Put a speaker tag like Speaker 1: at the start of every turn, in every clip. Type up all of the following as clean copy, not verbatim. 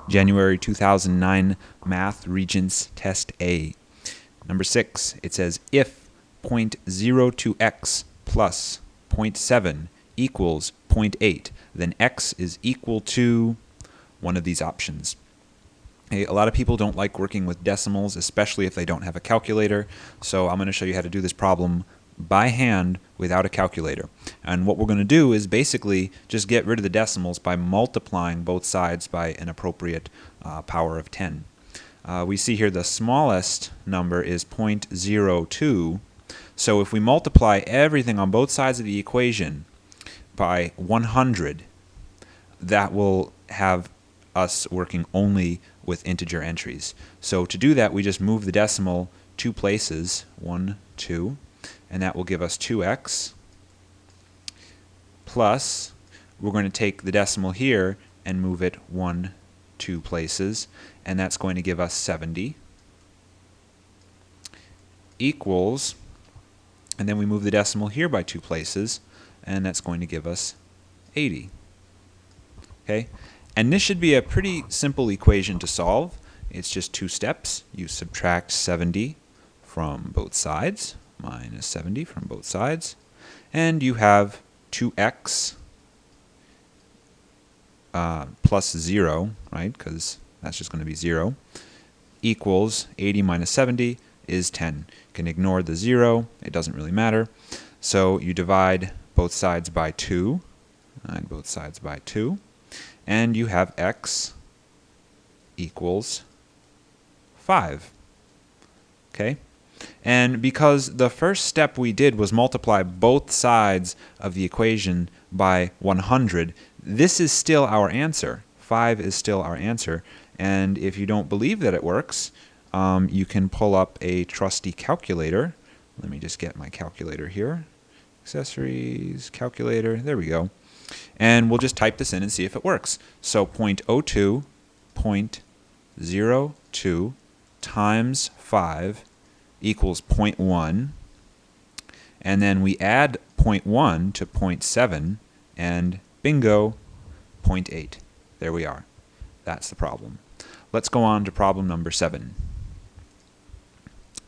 Speaker 1: January 2009 Math Regents Test A. Number 6, it says if 0.02x plus 0.7 equals 0.8, then x is equal to one of these options. Hey, a lot of people don't like working with decimals, especially if they don't have a calculator, so I'm going to show you how to do this problem by hand without a calculator. And what we're going to do is basically just get rid of the decimals by multiplying both sides by an appropriate power of 10. We see here the smallest number is 0.02, so if we multiply everything on both sides of the equation by 100, that will have us working only with integer entries. So to do that, we just move the decimal 2 places, 1, 2, and that will give us 2x, plus we're going to take the decimal here and move it 1, 2 places, and that's going to give us 70, equals, and then we move the decimal here by 2 places, and that's going to give us 80. Okay? And this should be a pretty simple equation to solve. It's just 2 steps. You subtract 70 from both sides, minus 70 from both sides, and you have 2x plus 0, right, because that's just going to be 0, equals 80 minus 70 is 10. You can ignore the 0. It doesn't really matter. So you divide both sides by 2, and both sides by 2, and you have x equals 5. Okay? And because the first step we did was multiply both sides of the equation by 100, this is still our answer. 5 is still our answer. And if you don't believe that it works, you can pull up a trusty calculator. Let me just get my calculator here. Accessories, calculator, there we go. And we'll just type this in and see if it works. So 0.02 times 5 equals 0.1, and then we add 0.1 to 0.7, and bingo, 0.8. There we are. That's the problem. Let's go on to problem number 7.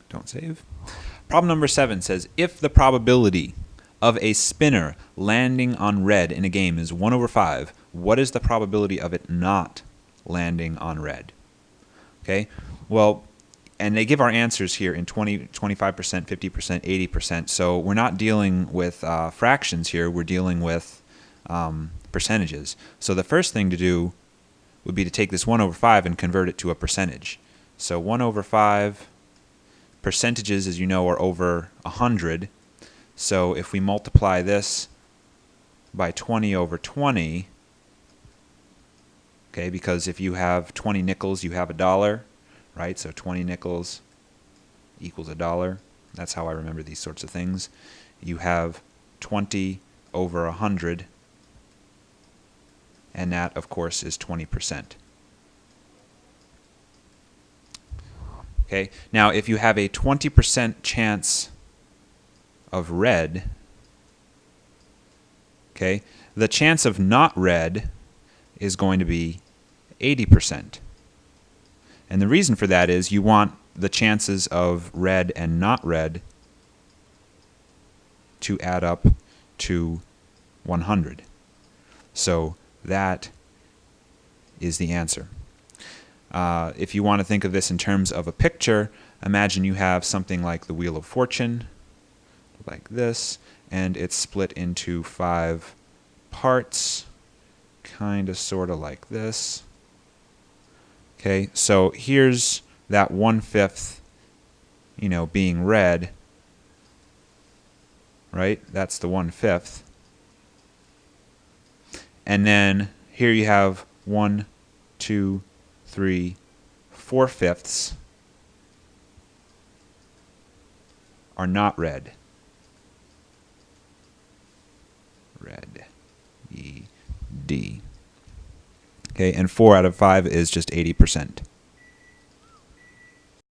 Speaker 1: Don't save. Problem number 7 says, if the probability of a spinner landing on red in a game is 1/5, what is the probability of it not landing on red? Okay, well, and they give our answers here in 20, 25%, 50%, 80%, so we're not dealing with fractions here, we're dealing with percentages. So the first thing to do would be to take this 1/5 and convert it to a percentage. So 1/5, percentages, as you know, are over 100. So if we multiply this by 20/20, okay, because if you have 20 nickels, you have $1, right? So 20 nickels equals $1. That's how I remember these sorts of things. You have 20/100, and that, of course, is 20%. Okay, now if you have a 20% chance of red, okay, the chance of not red is going to be 80%. And the reason for that is you want the chances of red and not red to add up to 100. So that is the answer. If you want to think of this in terms of a picture, imagine you have something like the Wheel of Fortune, like this, and it's split into 5 parts, kind of sort of like this. Okay, so here's that 1/5, you know, being red, right? That's the 1/5. And then here you have 1, 2, 3, 4/5 are not red. Red, E, D. Okay, and 4 out of 5 is just 80%.